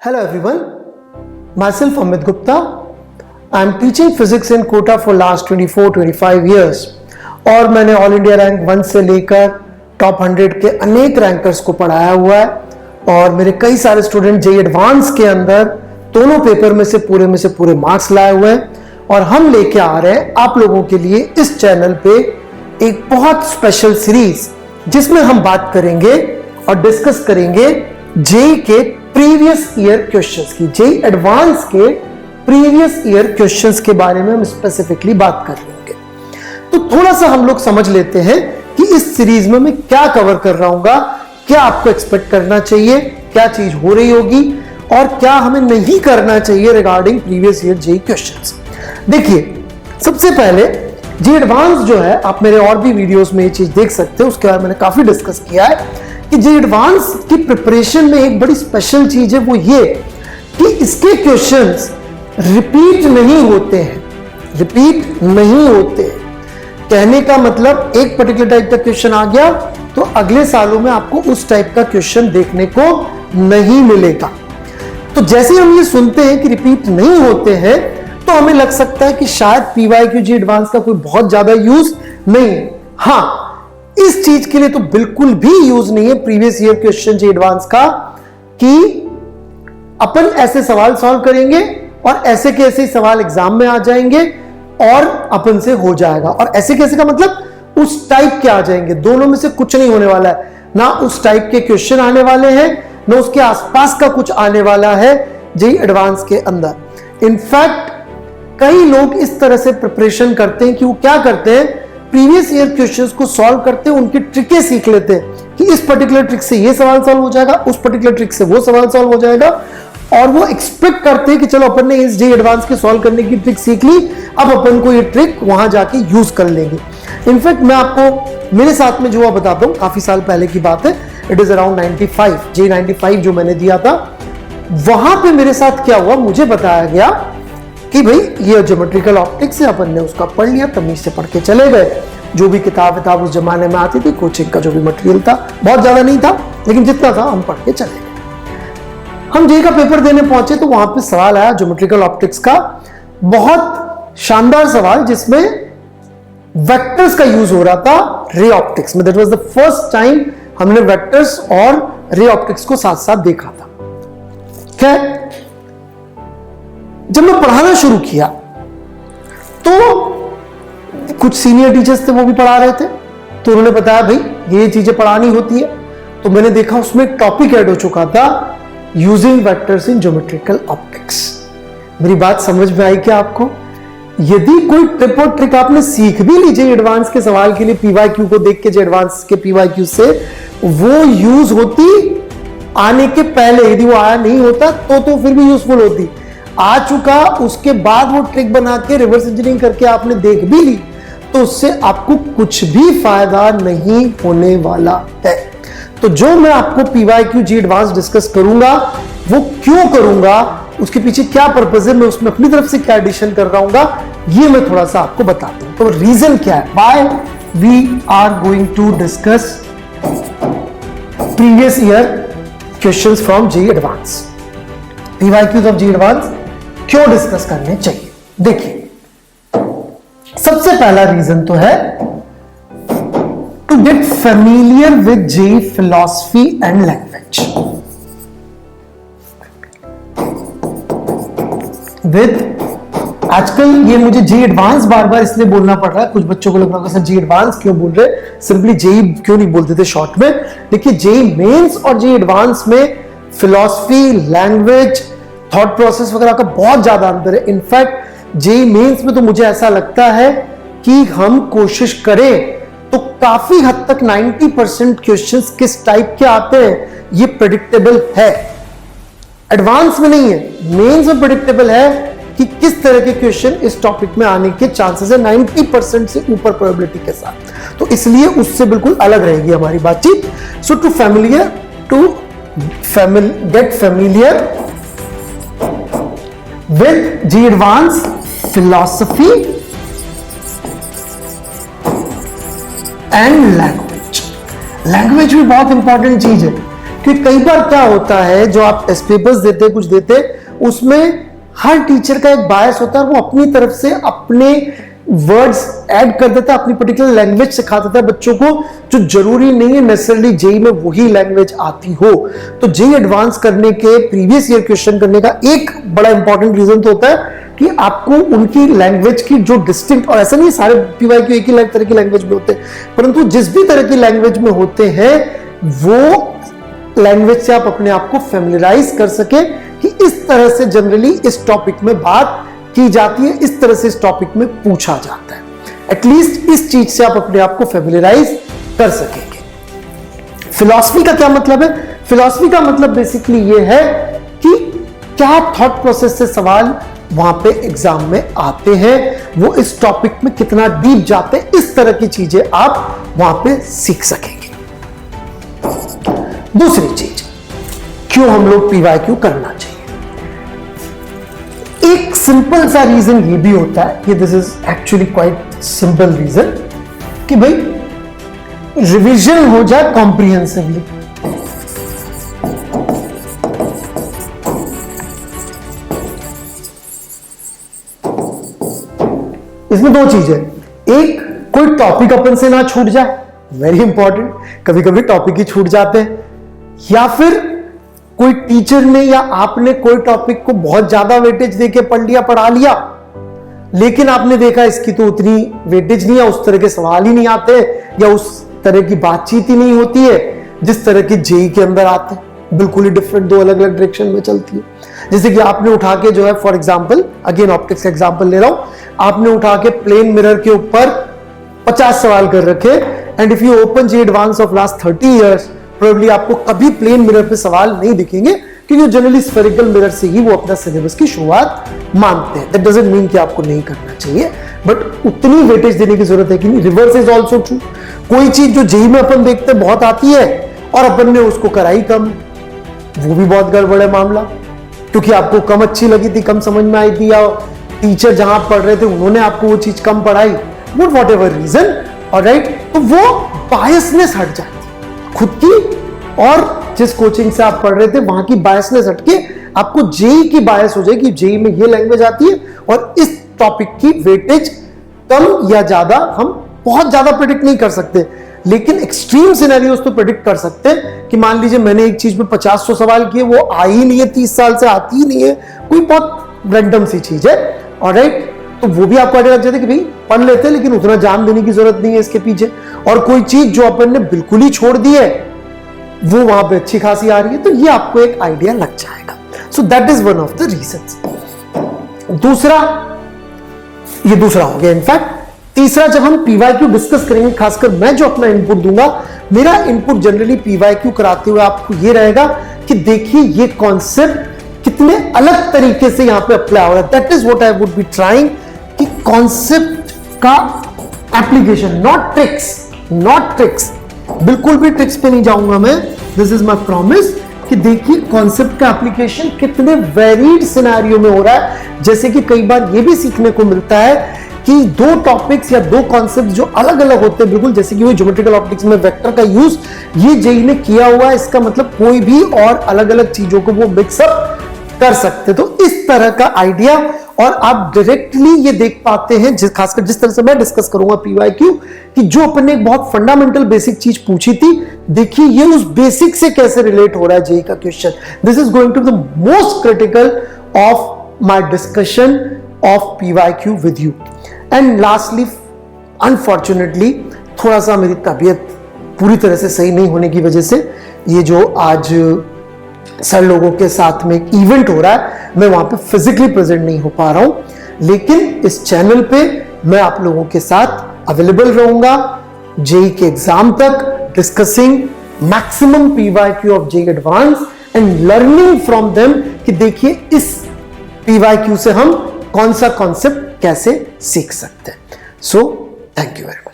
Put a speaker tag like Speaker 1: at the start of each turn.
Speaker 1: Hello everyone, myself Amit Gupta. I am teaching physics in Kota for last 24-25 years और मैंने all India rank 1 से लेकर top 100 के अनेक रैंकर्स को पढ़ाया हुआ है और मेरे कई सारे स्टूडेंट जेईई एडवांस के अंदर दोनों पेपर में से पूरे मार्क्स लाए हुए हैं और हम लेके आ रहे हैं आप लोगों के लिए इस चैनल पे एक बहुत स्पेशल सीरीज जिसमें हम बात करेंगे और डिस्कस करेंगे जेईई के प्रीवियस ईयर क्वेश्चंस की। जेईई एडवांस के प्रीवियस ईयर क्वेश्चंस के बारे में हम स्पेसिफिकली बात कर लेंगे। तो थोड़ा सा हम लोग समझ लेते हैं कि इस सीरीज में मैं क्या कवर कर रहा हूं, क्या आपको एक्सपेक्ट करना चाहिए, क्या चीज हो रही होगी और क्या हमें नहीं करना चाहिए regarding previous year JEE questions. देखिए, सबसे पहले जेईई एडवांस जो है, आप मेरे और भी वीडियोस में ये चीज देख सकते हो, उसके बारे में मैंने काफी डिस्कस किया है कि जेईई एडवांस की प्रिपरेशन में एक बड़ी स्पेशल चीज है, वो ये कि इसके क्वेश्चंस रिपीट नहीं होते हैं। रिपीट नहीं होते, कहने का मतलब एक पर्टिकुलर टाइप का क्वेश्चन आ गया तो अगले सालों में आपको उस टाइप का क्वेश्चन देखने को नहीं मिलेगा। तो जैसे हम ये सुनते हैं कि रिपीट नहीं होते हैं तो हमें लग सकता है कि शायद पीवाईक्यू जेईई एडवांस का कोई बहुत ज्यादा यूज नहीं है। हाँ, इस चीज के लिए तो बिल्कुल भी यूज नहीं है previous year question JEE advance का कि अपन ऐसे सवाल सॉल्व करेंगे और ऐसे के ऐसे सवाल एग्जाम में आ जाएंगे और अपन से हो जाएगा। और ऐसे कैसे का मतलब उस टाइप के आ जाएंगे, दोनों में से कुछ नहीं होने वाला है। ना उस टाइप के क्वेश्चन आने वाले हैं, ना उसके आसपास का कुछ आने वाला है जेईई एडवांस के अंदर। इनफैक्ट कई लोग इस तरह से प्रिपरेशन करते हैं कि वो क्या करते हैं, प्रीवियस ईयर क्वेश्चंस को सॉल्व करते हैं, उनकी ट्रिकें सीख लेते हैं कि इस पर्टिकुलर ट्रिक से ये सवाल सॉल्व हो जाएगा, उस पर्टिकुलर ट्रिक से वो सवाल सॉल्व हो जाएगा और वो एक्सपेक्ट करते हैं कि चलो अपन ने इस जेईई एडवांस के सॉल्व करने की ट्रिक सीख ली, अब अपन को ये ट्रिक वहां जाके यूज कर लेंगे। इनफैक्ट मैं आपको मेरे साथ में जो हुआ बताता हूँ, काफी साल पहले की बात है, इट इज अराउंड 95, जेईई 95 जो मैंने दिया था, वहां पे मेरे साथ क्या हुआ, मुझे बताया गया कि भाई ये ज्योमेट्रिकल ऑप्टिक्स है, अपन ने उसका पढ़ लिया, तमीज से पढ़ के चले गए। जो भी किताब उस जमाने में आती थी, कोचिंग का जो भी मटेरियल था, बहुत ज्यादा नहीं था लेकिन जितना था हम पढ़ के चले गए। हम जेईई का पेपर देने पहुंचे तो वहां पे सवाल आया ज्योमेट्रिकल ऑप्टिक्स का, बहुत शानदार सवाल जिसमें वेक्टर्स का यूज हो रहा था रे ऑप्टिक्स में। That was the first time हमने वेक्टर्स और रे ऑप्टिक्स को साथ साथ देखा था। क्या जब मैं पढ़ाना शुरू किया तो कुछ सीनियर टीचर्स थे, वो भी पढ़ा रहे थे, तो उन्होंने बताया भाई ये चीजें पढ़ानी होती है। तो मैंने देखा उसमें एक टॉपिक ऐड हो चुका था, using vectors in geometrical optics. मेरी बात समझ में आई क्या आपको? यदि कोई टिप और ट्रिक आपने सीख भी ली जेईई एडवांस के सवाल के लिए, पीवाईक्यू को देख के जेईई एडवांस के पीवाईक्यू से, वो यूज होती आने के पहले, यदि वो आया नहीं होता तो फिर भी यूजफुल होती। आ चुका, उसके बाद वो ट्रिक बना के रिवर्स इंजीनियरिंग करके आपने देख भी ली तो उससे आपको कुछ भी फायदा नहीं होने वाला है। तो जो मैं आपको पीवाईक्यू जेईई एडवांस डिस्कस करूंगा, वो क्यों करूंगा, उसके पीछे क्या पर्पस है, मैं उसमें अपनी तरफ से क्या एडिशन कर रहा हूं, ये मैं थोड़ा सा आपको बताता हूं। तो रीजन क्या है, why we are going to discuss previous year questions from JEE advance, PYQs of JEE advance क्यों डिस्कस करने चाहिए। देखिए, सबसे पहला रीजन तो है to get familiar with JEE philosophy and language. With आजकल ये मुझे जेईई एडवांस बार बार इसलिए बोलना पड़ रहा है, कुछ बच्चों को लग रहा है सर जेईई एडवांस क्यों बोल रहे, सिंपली जेईई क्यों नहीं बोलते थे शॉर्ट में। देखिए, जेईई मेंस और जेईई एडवांस में फिलॉसफी, लैंग्वेज, थॉट प्रोसेस वगैरह का बहुत ज्यादा अंतर है। इनफैक्ट जेईई मेंस में तो मुझे ऐसा लगता है कि हम कोशिश करें तो काफी हद तक 90% क्वेश्चंस किस टाइप के आते हैं ये प्रेडिक्टेबल है। एडवांस में नहीं है, मेंस में प्रेडिक्टेबल है कि किस तरह के क्वेश्चन इस टॉपिक में आने के चांसेस है 90% से ऊपर प्रोबेबिलिटी के साथ। तो इसलिए उससे बिल्कुल अलग रहेगी हमारी बातचीत। So to get familiar with JEE advance philosophy and language. Language भी बहुत इंपॉर्टेंट चीज है क्योंकि कई बार क्या होता है, जो आप पेपर्स देते कुछ देते, उसमें हर टीचर का एक बायस होता है, वो अपनी तरफ से अपने वर्ड्स ऐड कर देता है, अपनी पर्टिकुलर लैंग्वेज सिखा देता है बच्चों को, जो जरूरी नहीं है नेसेसरली जेई में वही लैंग्वेज आती हो। तो जेई एडवांस करने के प्रीवियस ईयर क्वेश्चन करने का एक बड़ा इंपॉर्टेंट रीजन तो होता है कि आपको उनकी लैंग्वेज की जो डिस्टिंक्ट, और ऐसा नहीं सारे पीवाईक्यू एक ही तरह की लैंग्वेज में होते हैं, परंतु जिस भी तरह की लैंग्वेज में होते हैं वो लैंग्वेज से आप अपने आप को फैमिलियराइज कर सके कि इस तरह से जनरली इस टॉपिक में बात की जाती है, इस तरह से इस टॉपिक में पूछा जाता है। एटलीस्ट इस चीज से आप अपने आप को फैमिलियराइज कर सकेंगे। फिलॉसफी का क्या मतलब है? फिलॉसफी का मतलब बेसिकली ये है कि क्या थॉट प्रोसेस से सवाल वहां पे एग्जाम में आते हैं, वो इस टॉपिक में कितना डीप जाते हैं, इस तरह की चीजें आप वहां पे सीख सकेंगे। दूसरी चीज, क्यों हम लोग पीवाईक्यू करना चाहिए? एक सिंपल सा रीजन ये भी होता है कि this is actually quite simple reason कि भाई रिवीजन हो जाए कॉम्प्रिहेंसिवली। इसमें दो चीजें, एक कोई टॉपिक अपन से ना छूट जाए, वेरी इंपॉर्टेंट, कभी कभी टॉपिक ही छूट जाते हैं, या फिर कोई टीचर ने या आपने कोई टॉपिक को बहुत ज्यादा वेटेज देके पढ़ लिया, पढ़ा लिया, लेकिन आपने देखा इसकी तो उतनी वेटेज नहीं है, उस तरह के सवाल ही नहीं आते, या उस तरह की बातचीत ही नहीं होती है जिस तरह की जेई के अंदर आते हैं, बिल्कुल ही डिफरेंट, दो अलग अलग डायरेक्शन में चलती है। जैसे कि आपने उठा के जो है, फॉर एग्जाम्पल, अगेन ऑप्टिक्स का एग्जाम्पल ले रहा हूं, आपने उठा के प्लेन मिरर के ऊपर 50 सवाल कर रखे, and if you open JEE advance of last 30 years, probably आपको कभी प्लेन मिरर पे सवाल नहीं दिखेंगे, क्योंकि जनरली स्फेरिकल मिरर से ही वो अपना सिलेबस की शुरुआत मानते हैं। दैट डजंट मीन कि आपको नहीं करना चाहिए, बट उतनी वेटेज देने की जरूरत है कि नहीं। रिवर्स इज ऑल्सो ट्रू, कोई चीज जो जेई में अपन देखते हैं बहुत आती है और अपन ने उसको कराई कम, वो भी बहुत गड़बड़ है मामला, क्योंकि आपको कम अच्छी लगी थी, कम समझ में आई थी, या टीचर जहां पढ़ रहे थे उन्होंने आपको वो चीज कम पढ़ाई, वॉट एवर रीजन, ऑलराइट, तो वो बायसनेस हट जाती खुद की, और जिस कोचिंग से आप पढ़ रहे थे वहां की बायसनेस हटके आपको जेई की बायस हो जाएगी, जेई में ये लैंग्वेज आती है और इस टॉपिक की वेटेज कम या ज्यादा हम बहुत ज्यादा प्रेडिक्ट नहीं कर सकते, लेकिन एक्सट्रीम सिनेरियोस तो प्रेडिक्ट कर सकते हैं कि मान लीजिए मैंने एक चीज में 50-100 सवाल किए, वो आई ही नहीं है, 30 साल से आती ही नहीं है, कोई बहुत रैंडम सी चीज है, ऑलराइट, तो वो भी आपको आइडिया लग जाता है कि भाई पढ़ लेते हैं लेकिन उतना जान देने की जरूरत नहीं है इसके पीछे, और कोई चीज जो अपन ने बिल्कुल ही छोड़ दी है वो वहां पे अच्छी खासी आ रही है, तो ये आपको एक आइडिया लग जाएगा। So that is one of the reasons. दूसरा, ये दूसरा हो गया। इनफैक्ट तीसरा, जब हम पीवाईक्यू डिस्कस करेंगे, खासकर मैं जो अपना इनपुट दूंगा, मेरा इनपुट जनरली पीवाईक्यू कराते हुए आपको ये रहेगा कि देखिए ये कॉन्सेप्ट कितने अलग तरीके से यहां पे अप्लाई हो रहा है। That is what I would be trying, कि कॉन्सेप्ट का एप्लीकेशन, नॉट ट्रिक्स, बिल्कुल भी ट्रिक्स पे नहीं जाऊंगा मैं, दिस इज माय प्रॉमिस, कि देखिए कॉन्सेप्ट का एप्लीकेशन कितने वेरीड सिनेरियो में हो रहा है। जैसे कि कई बार ये भी सीखने को मिलता है कि दो टॉपिक्स या दो कॉन्सेप्ट जो अलग अलग होते हैं, बिल्कुल जैसे कि वो ज्योमेट्रिकल ऑप्टिक्स में वेक्टर का यूज ये जेई ने किया हुआ है, इसका मतलब कोई भी और अलग अलग चीजों को वो मिक्सअप कर सकते, तो इस तरह का आइडिया, और आप डायरेक्टली ये देख पाते हैं, खासकर जिस तरह से मैं डिस्कस करूंगा पीवाईक्यू, कि जो अपन ने एक बहुत फंडामेंटल बेसिक चीज पूछी थी, देखिए ये उस बेसिक से कैसे रिलेट हो रहा है जेई का question. This is going to the most critical of my discussion of PYQ with you. And lastly, unfortunately थोड़ा सा मेरी तबीयत पूरी तरह से सही नहीं होने की वजह से ये जो आज सर लोगों के साथ में एक इवेंट हो रहा है, मैं वहां पे फिजिकली प्रेजेंट नहीं हो पा रहा हूं, लेकिन इस चैनल पे मैं आप लोगों के साथ अवेलेबल रहूंगा जेई के एग्जाम तक, discussing maximum PYQ of JEE advance and learning from them, कि देखिए इस पीवाईक्यू से हम कौन सा कॉन्सेप्ट कैसे सीख सकते हैं। So thank you very much.